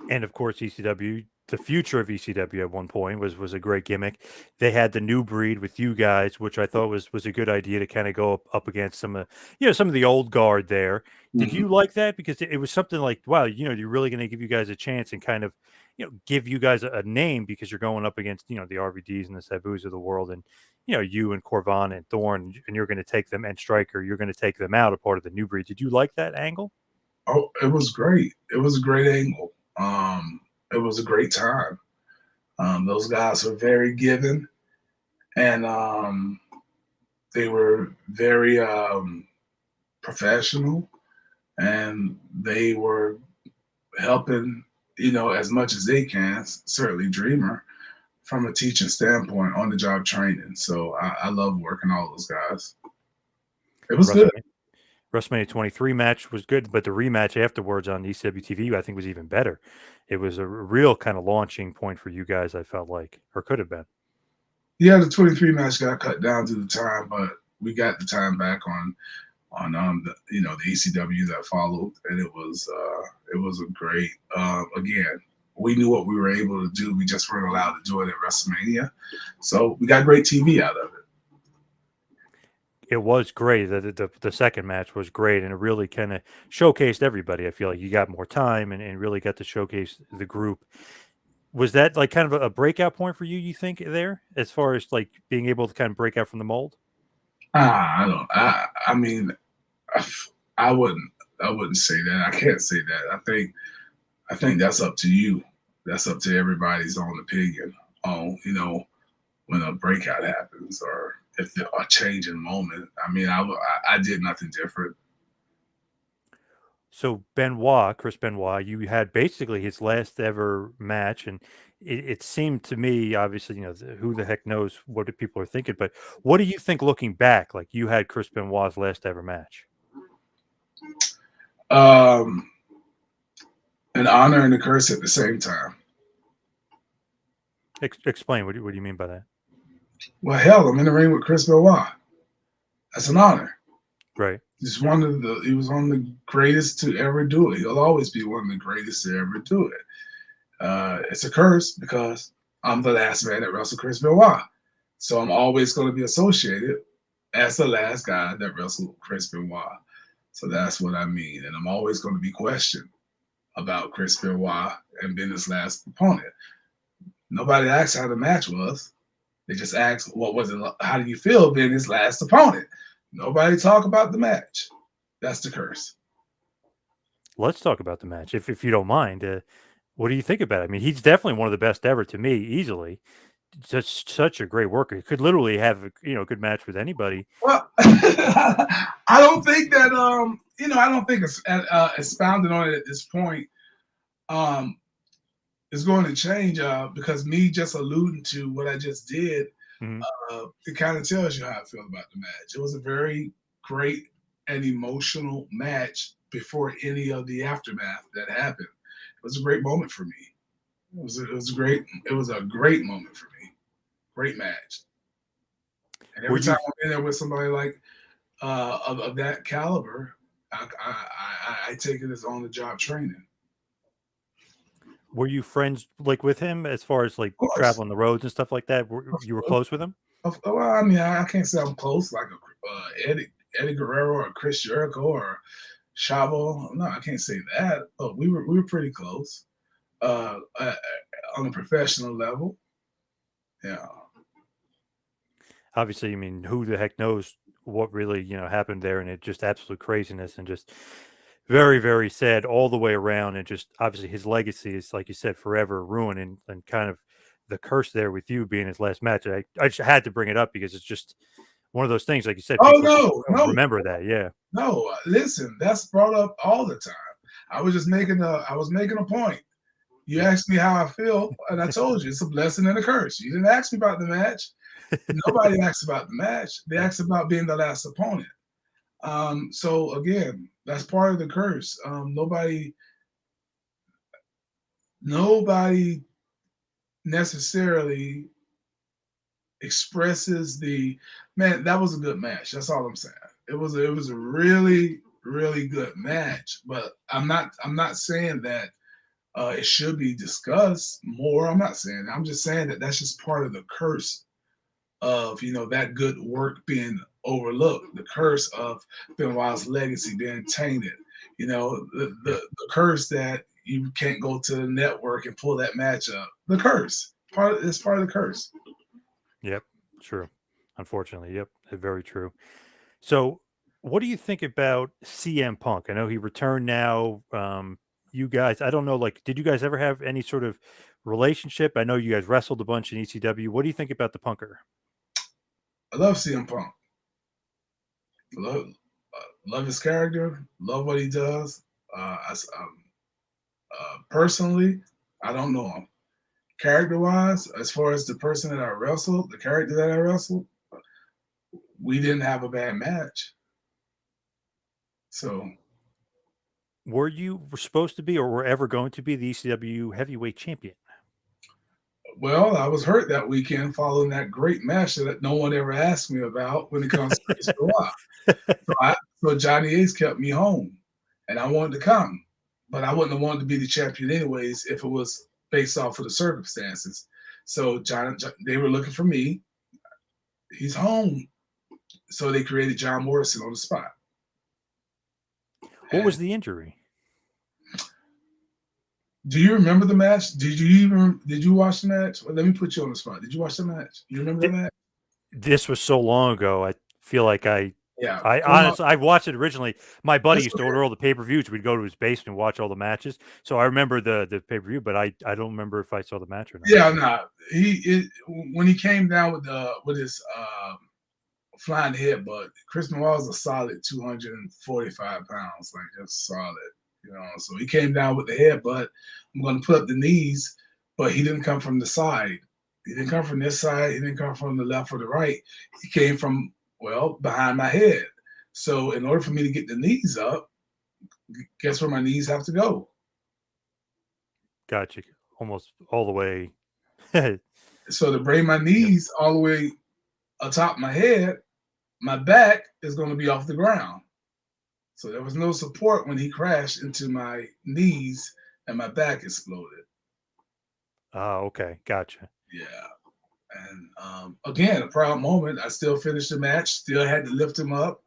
And of course, ECW, the future of ECW at one point was a great gimmick. They had the new breed with you guys, which I thought was a good idea to kind of go up against some of some of the old guard there. Did Mhm. you like that? Because it was something like, wow, you're really going to give you guys a chance and kind of give you guys a name because you're going up against the RVDs and the Sabus of the world, and you and Corvan and Thorne, and you're going to take them, and Striker, you're going to take them out a part of the new breed. Did you like that angle? Oh, it was great. It was a great angle. It was a great time. Those guys were very giving, and they were very professional, and they were helping, as much as they can. Certainly, Dreamer from a teaching standpoint, on the job training. So I love working all those guys. It was good. WrestleMania 23 match was good, but the rematch afterwards on ECW TV, I think, was even better. It was a real kind of launching point for you guys, I felt like, or could have been. Yeah, the 23 match got cut down to the time, but we got the time back on the ECW that followed, and it was a great. Again, we knew what we were able to do. We just weren't allowed to do it at WrestleMania, so we got great TV out of it. It was great. The second match was great, and it really kind of showcased everybody. I feel like you got more time and really got to showcase the group. Was that like kind of a breakout point for you? You think there, as far as like being able to kind of break out from the mold? I don't. I mean, I wouldn't. I wouldn't say that. I can't say that. I think that's up to you. That's up to everybody's own opinion on when a breakout happens or if there a changing moment. I mean, I did nothing different. So Benoit, Chris Benoit, you had basically his last ever match, and it seemed to me, obviously, who the heck knows what the people are thinking, but what do you think looking back? Like you had Chris Benoit's last ever match. Um, an honor and a curse at the same time. Explain what do you mean by that? Well, hell, I'm in the ring with Chris Benoit. That's an honor. Right. He was one of the greatest to ever do it. He'll always be one of the greatest to ever do it. It's a curse because I'm the last man that wrestled Chris Benoit. So I'm always going to be associated as the last guy that wrestled Chris Benoit. So that's what I mean. And I'm always going to be questioned about Chris Benoit and being his last opponent. Nobody asked how the match was. They just asked, what was it? How do you feel being his last opponent? Nobody talk about the match. That's the curse. Let's talk about the match, if you don't mind. What do you think about it? I mean, he's definitely one of the best ever to me, easily. Such a great worker. He could literally have a good match with anybody. Well, I don't think that I don't think it's expounded on it at this point. Um, is going to change because me just alluding to what I just did, Mhm. it kind of tells you how I feel about the match. It was a very great and emotional match before any of the aftermath that happened. It was a great moment for me. It was a great moment for me. Great match. And Were every time you I'm in there with somebody like of that caliber, I take it as on the job training. were you friends like with him as far as like Of course, traveling the roads and stuff like that? You were close with him? well, I mean, I can't say I'm close like a Eddie Guerrero or Chris Jericho or Chavo. No, I can't say that. But we were pretty close uh, uh, on a professional level. Yeah. Obviously, I mean, who the heck knows what really, happened there, and it just absolute craziness and just very, very sad all the way around. And just obviously his legacy is, like you said, forever ruined, and kind of the curse there with you being his last match. I just had to bring it up because it's just one of those things, like you said, Oh people just no, no, remember that. Yeah. no. Listen, that's brought up all the time. I was making a point. You Yeah. asked me how I feel, and I told you it's a blessing and a curse. You didn't ask me about the match. Nobody asked about the match. They asked about being the last opponent. So again, that's part of the curse. Nobody necessarily expresses the man. That was a good match. That's all I'm saying. It was a really really good match, but I'm not saying that it should be discussed more. I'm not saying that. I'm just saying that that's just part of the curse of that good work being overlooked, the curse of Benoit's legacy being tainted. Yep. The curse that you can't go to the network and pull that match up. The curse it's part of the curse. Yep. True. Unfortunately, yep. Very true. So, what do you think about CM Punk? I know he returned now. You guys, I don't know, like, did you guys ever have any sort of relationship? I know you guys wrestled a bunch in ECW. What do you think about the Punker? I love CM Punk. Love love his character. Love what he does. Personally, I don't know him. Character wise, as far as the person that I wrestled, the character that I wrestled, we didn't have a bad match. So, Were you supposed to be or were ever going to be the ECW heavyweight champion? well, I was hurt that weekend following that great match that no one ever asked me about when it comes to Chris Benoit. So Johnny Ace kept me home, and I wanted to come, but I wouldn't have wanted to be the champion anyways if it was based off of the circumstances. So they were looking for me. He's home, so they created John Morrison on the spot. What was And the injury? do you remember the match? Did you watch the match? Well, let me put you on the spot. Did you watch the match? You remember the Th- match? this was so long ago. I feel like Yeah. I Come on. honestly, I watched it originally. My buddy That's used to okay. order all the pay per views. We'd go to his basement and watch all the matches. So I remember the pay per view, but I don't remember if I saw the match or not. Yeah, nah. When he came down with his flying headbutt, Chris Benoit was a solid 245 pounds, like just solid. So he came down with the headbutt. I'm going to put up the knees, but he didn't come from the side. He didn't come from this side. He didn't come from the left or the right. He came from behind my head. So in order for me to get the knees up, guess where my knees have to go? Gotcha. Almost all the way. Yep. So to bring my knees all the way atop my head, my back is going to be off the ground. So there was no support when he crashed into my knees and my back exploded. Oh, okay. Gotcha. Yeah. And again, a proud moment. I still finished the match, still had to lift him up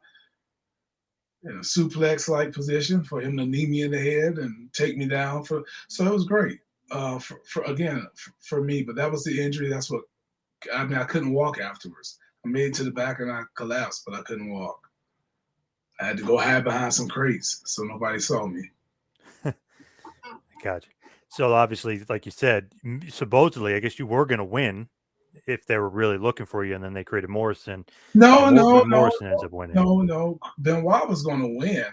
in a suplex like position for him to knee me in the head and take me down. So it was great for me. But that was the injury. That's what I couldn't walk afterwards. I made it to the back and I collapsed, but I couldn't walk. I had to go hide behind some crates so nobody saw me. Gotcha. So obviously, like you said, supposedly, I guess you were going to win if they were really looking for you, and then they created Morrison, No, but no, no, Morrison ends up winning. no, no. Benoit was going to win.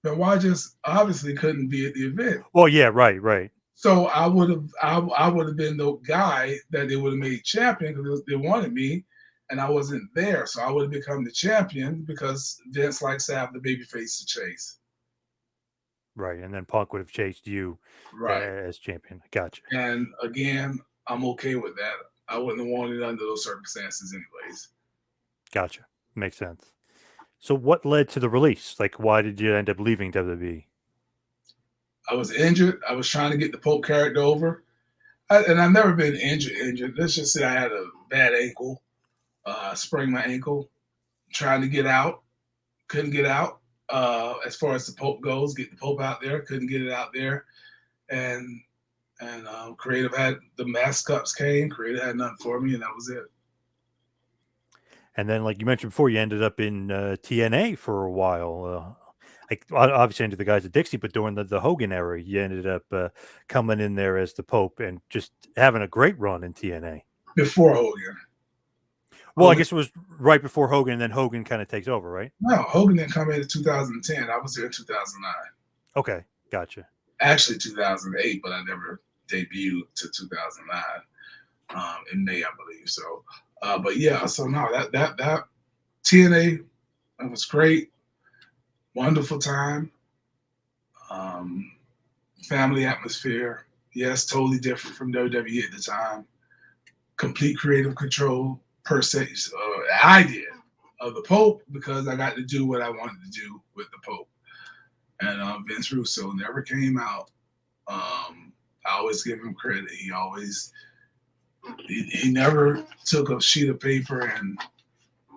Benoit just obviously couldn't be at the event. Well, yeah, right, right. So I would have been the guy that they would have made champion because they wanted me, and I wasn't there. So I would have become the champion because Vince likes to have the baby face to chase. Right, and then Punk would have chased you Right. as champion. Gotcha, And again, I'm okay with that. I wouldn't have wanted it under those circumstances anyways. gotcha. Makes sense. So, what led to the release? Like, why did you end up leaving WWE? I was injured. I was trying to get the Pope character over. And I've never been injured. Let's just say I had a bad ankle, sprained my ankle, trying to get out, couldn't get out. As far as the Pope goes, get the Pope out there, couldn't get it out there. And Creative had the mask cups came, Creative had nothing for me, and that was it. And then, like you mentioned before, you ended up in TNA for a while. Like obviously under the guys at Dixie, but during the Hogan era, you ended up coming in there as the Pope and just having a great run in TNA. Before Hogan. Well, I Hogan guess it was right before Hogan, and then Hogan kind of takes over, right? no, Hogan didn't come in 2010. I was there in 2009. Okay, gotcha. Actually 2008, but I never debuted to 2009 in May, I believe. So, but yeah, so no, that TNA, that was great, wonderful time, um, family atmosphere. Yes, totally different from WWE at the time. Complete creative control per se. I did. of the Pope because I got to do what I wanted to do with the Pope. And Vince Russo never came out. I always give him credit. He never took a sheet of paper and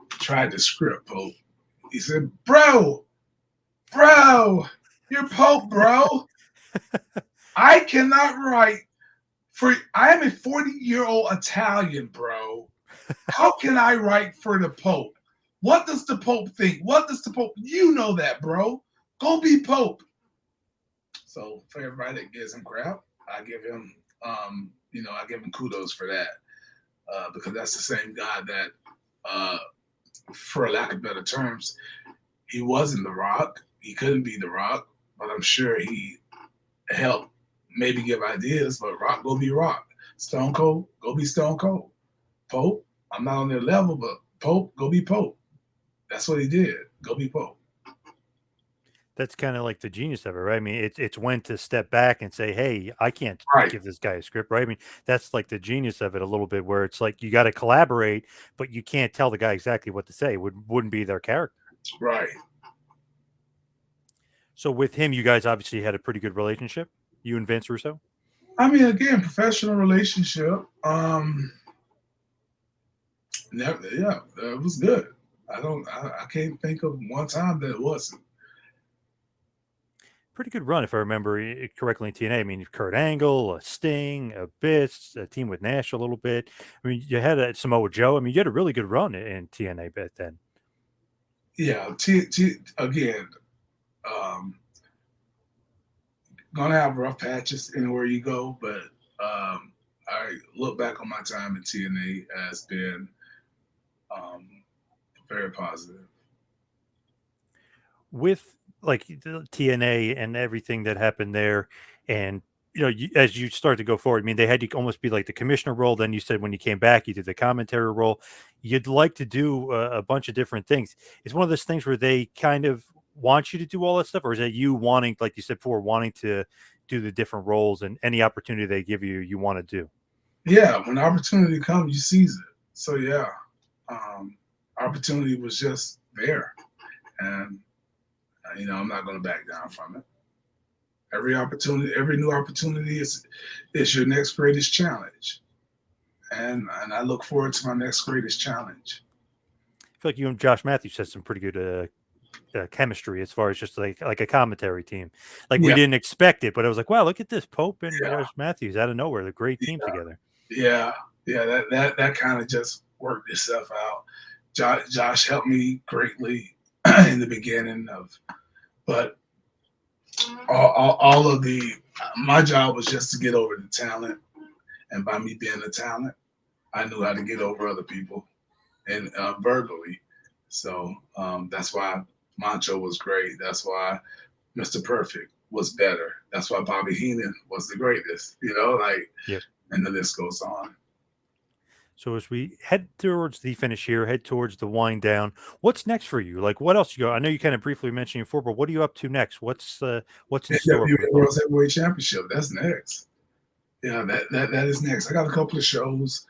tried to script Pope. He said, bro, you're Pope, bro. I cannot write I am a 40-year-old Italian, bro. How can I write for the Pope? What does the Pope think? What does the Pope? You know that, bro. Go be Pope. So for everybody that gives him crap, I give him, I give him kudos for that because that's the same guy that, for lack of better terms, he wasn't The Rock. He couldn't be The Rock, but I'm sure he helped maybe give ideas. But Rock, go be Rock. Stone Cold, go be Stone Cold. Pope, I'm not on their level, but Pope, go be Pope. That's what he did. Go be Pope. That's kind of like the genius of it, right? I mean, it's when to step back and say, "Hey, I can't Right, give this guy a script," right? I mean, that's like the genius of it a little bit, where it's like you got to collaborate, but you can't tell the guy exactly what to say. Wouldn't be their character. right. So with him, you guys obviously had a pretty good relationship, you and Vince Russo. I mean, again, professional relationship. Yeah, it was good. I can't think of one time that it wasn't. Pretty good run, if I remember it correctly in TNA. I mean, Kurt Angle, a Sting, a Abyss, a team with Nash a little bit. I mean, you had a Samoa Joe. I mean, you had a really good run in TNA back then. Yeah, again, um, gonna have rough patches anywhere you go, but I look back on my time in TNA as being um, very positive. With like the TNA and everything that happened there, and as you start to go forward, I mean, they had you almost be like the commissioner role. Then you said when you came back, you did the commentary role. You'd like to do a bunch of different things. It's one of those things where they kind of want you to do all that stuff, or is it you wanting, like you said before, wanting to do the different roles and any opportunity they give you, you want to do? Yeah, when opportunity comes, you seize it. So yeah, um, opportunity was just there, and I'm not going to back down from it. Every new opportunity is your next greatest challenge, and I look forward to my next greatest challenge. I feel like you and Josh Matthews had some pretty good chemistry as far as just like a commentary team. Like we Yeah, didn't expect it, but it was like, wow, look at this Pope and yeah, Josh Matthews out of nowhere. They're a great team yeah, together. yeah. That kind of just worked itself out. Josh helped me greatly in the beginning but all of my job was just to get over the talent, and by me being a talent, I knew how to get over other people and verbally. So that's why Mancho was great. That's why Mr. Perfect was better. That's why Bobby Heenan was the greatest. Yep. And the list goes on. So as we head towards the finish here, head towards the wind down, what's next for you? Like what else you go? I know you kind of briefly mentioned before, but what are you up to next? What's in store NWA for the Pope? World Heavyweight Championship. That's next. Yeah, that is next. I got a couple of shows.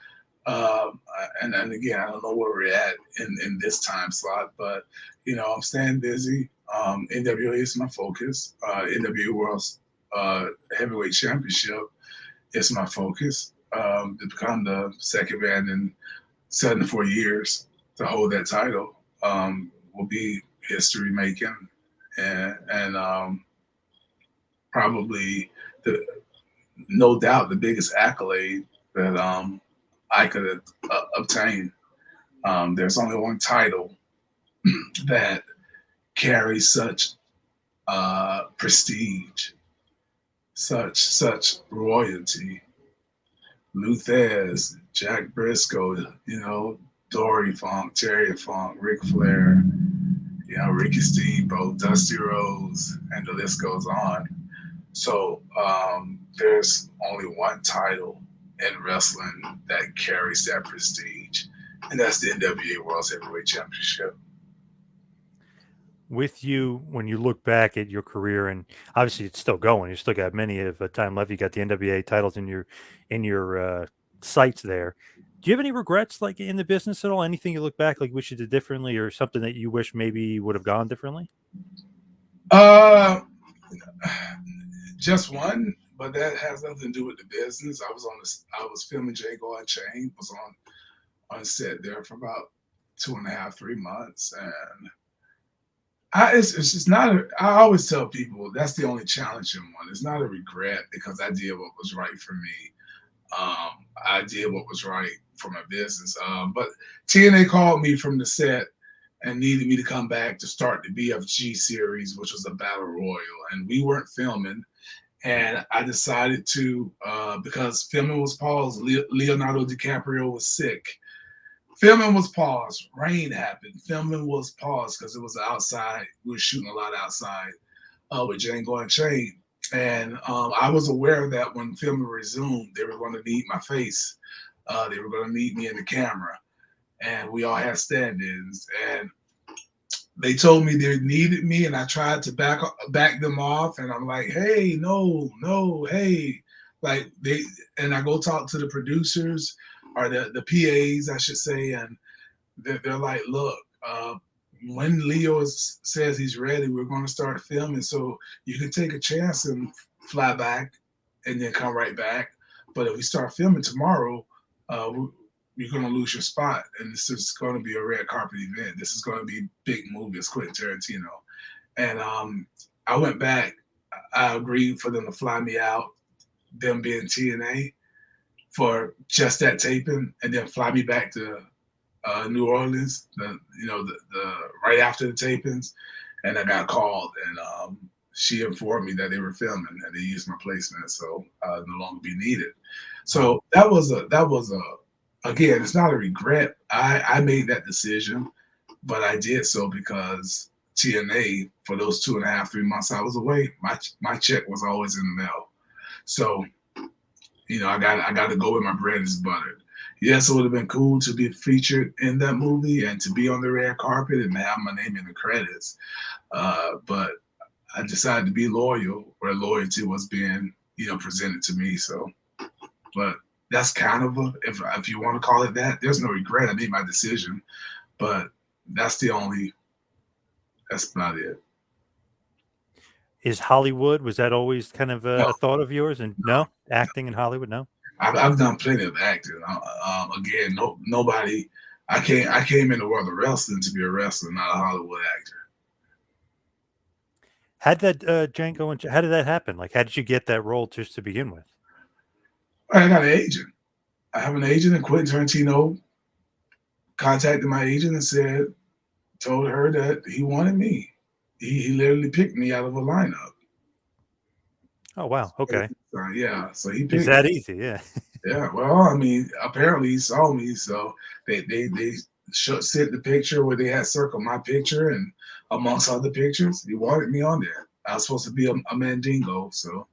Um, and again, I don't know where we're at in this time slot, but I'm staying busy. NWA is my focus. NWA World Heavyweight Championship is my focus. To become the second man in 74 years to hold that title will be history making, and probably the no doubt the biggest accolade that I could obtain. There's only one title that carries such prestige, such royalty. Luthez, Jack Briscoe, Dory Funk, Terry Funk, Ric Flair, Ricky Steamboat, Dusty Rhodes, and the list goes on. So there's only one title in wrestling that carries that prestige, and that's the NWA World Heavyweight Championship. With you, when you look back at your career, and obviously it's still going, you still got many of a time left. You got the NWA titles in your sights there. Do you have any regrets, like, in the business at all? Anything you look back, like, wish you did differently or something that you wish maybe would have gone differently? Uh, just one, but that has nothing to do with the business. I was filming Django Unchained, was on set there for about 2.5, 3 months, and it's just not. I always tell people that's the only challenging one. It's not a regret because I did what was right for me. I did what was right for my business. But TNA called me from the set and needed me to come back to start the BFG series, which was a battle royal, and we weren't filming. And I decided to, because filming was paused. Leonardo DiCaprio was sick. Filming was paused. Rain happened. Filming was paused because it was outside. We were shooting a lot outside with Django Unchained. And I was aware that when filming resumed, they were going to need my face. They were going to need me in the camera. And we all had stand-ins. And they told me they needed me, and I tried to back them off. And I'm like, hey, no, hey. Like and I go talk to the producers or the PAs, I should say, and they're like, look, when Leo says he's ready, we're going to start filming. So you can take a chance and fly back and then come right back. But if we start filming tomorrow, you're going to lose your spot. And this is going to be a red carpet event. This is going to be big movie. It's Quentin Tarantino. And I went back. I agreed for them to fly me out, them being TNA, for just that taping, and then fly me back to New Orleans, the right after the tapings, and I got called, and she informed me that they were filming and they used my placement, so I'd no longer be needed. So that was again, it's not a regret. I made that decision, but I did so because TNA, for those 2.5, 3 months I was away, my check was always in the mail. So I got to go where my bread is buttered. Yes, it would have been cool to be featured in that movie and to be on the red carpet and have my name in the credits. But I decided to be loyal where loyalty was being, presented to me. So, but that's kind of if you want to call it that, there's no regret. I made my decision, but that's about it. Is Hollywood, was that always kind of No, a thought of yours? And no, acting in Hollywood, no? I've done plenty of acting. Again, nobody. I came in the world of wrestling to be a wrestler, not a Hollywood actor. How did that Django and how did that happen? Like, how did you get that role just to begin with? I got an agent. I have an agent, and Quentin Tarantino contacted my agent and told her that he wanted me. He literally picked me out of a lineup. Oh wow, okay. Yeah, so he It's picked. that easy, yeah. Yeah, well, I mean, apparently he saw me, so they sent the picture where they had circled my picture, and amongst other pictures, he wanted me on there. I was supposed to be a Mandingo, so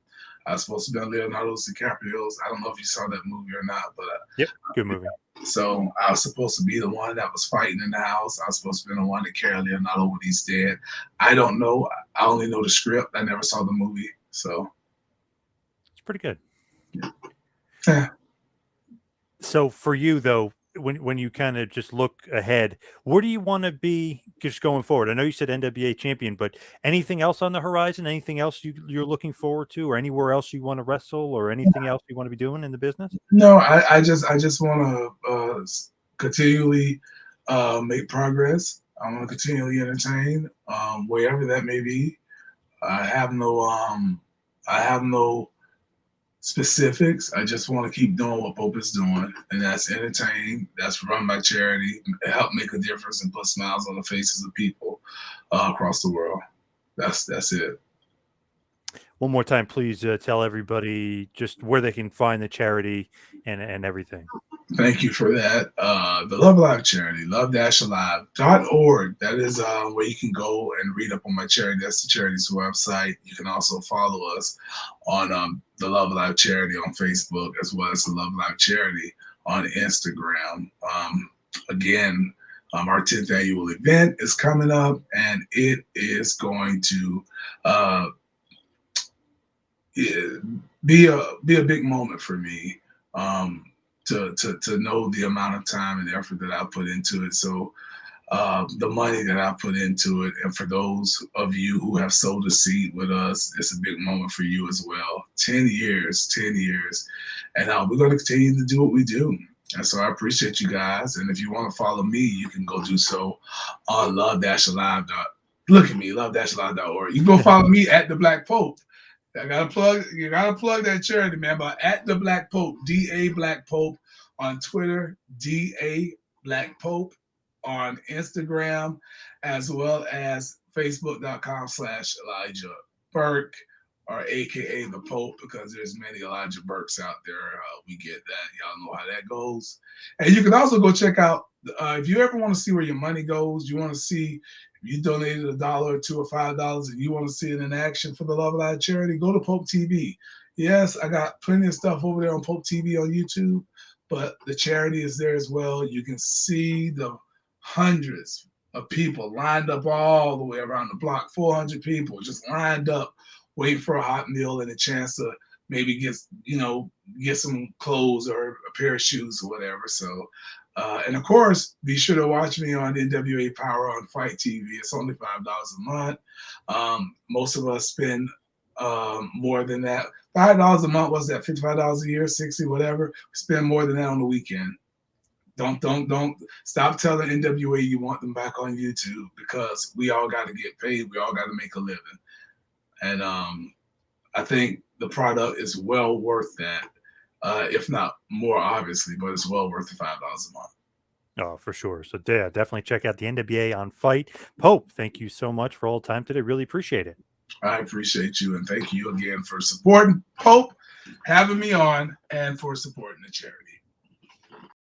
I was supposed to be on Leonardo DiCaprio's. I don't know if you saw that movie or not, but Yep, good movie. so I was supposed to be the one that was fighting in the house. I was supposed to be the one to carry Leonardo when he's dead. I don't know. I only know the script. I never saw the movie, so It's pretty good. yeah. So for you though, when you kind of just look ahead, where do you want to be just going forward? I know you said NWA champion, but anything else on the horizon? Anything else you're looking forward to, or anywhere else you want to wrestle, or anything else you want to be doing in the business? No, I just want to continually make progress. I want to continually entertain, wherever that may be. I have no I have no specifics. I just want to keep doing what Pope is doing, and that's entertain. That's run by charity, help make a difference, and put smiles on the faces of people across the world. That's it. One more time, please tell everybody just where they can find the charity and everything. Thank you for that. The Love Alive charity, love-alive.org. That is where you can go and read up on my charity. That's the charity's website. You can also follow us on the Love Alive charity on Facebook, as well as the Love Alive charity on Instagram. Again, our 10th annual event is coming up, and it is going to be a big moment for me. to know the amount of time and effort that I put into it. So the money that I put into it, and for those of you who have sowed a seed with us, it's a big moment for you as well. 10 years, 10 years, and we're going to continue to do what we do. And so I appreciate you guys. And if you want to follow me, you can go do so on love-alive. Look at me, love-alive.org. You can go follow me at the Black Pope. You gotta plug that charity, man. But at the Black Pope, DA Black Pope on Twitter, DA Black Pope on Instagram, as well as Facebook.com/Elijah Burke, or AKA the Pope, because there's many Elijah Burks out there. We get that. Y'all know how that goes. And you can also go check out, if you ever want to see where your money goes, you want to see if you donated $1 or $2 or $5 and you want to see it in action for the Love Alive charity, go to Pope TV. Yes, I got plenty of stuff over there on Pope TV on YouTube, but the charity is there as well. You can see the hundreds of people lined up all the way around the block, 400 people just lined up, waiting for a hot meal and a chance to maybe get some clothes or a pair of shoes or whatever. So, and of course, be sure to watch me on NWA Power on Fight TV. It's only $5 a month. Most of us spend more than that. $5 a month, was that $55 a year, 60, whatever. We spend more than that on the weekend. Don't stop telling NWA you want them back on YouTube, because we all got to get paid. We all got to make a living. And I think the product is well worth that, if not more, obviously, but it's well worth the $5 a month. Oh, for sure. So yeah, definitely check out the NWA on Fight. Pope, thank you so much for all the time today. Really appreciate it. I appreciate you, and thank you again for supporting Pope, having me on, and for supporting the charity.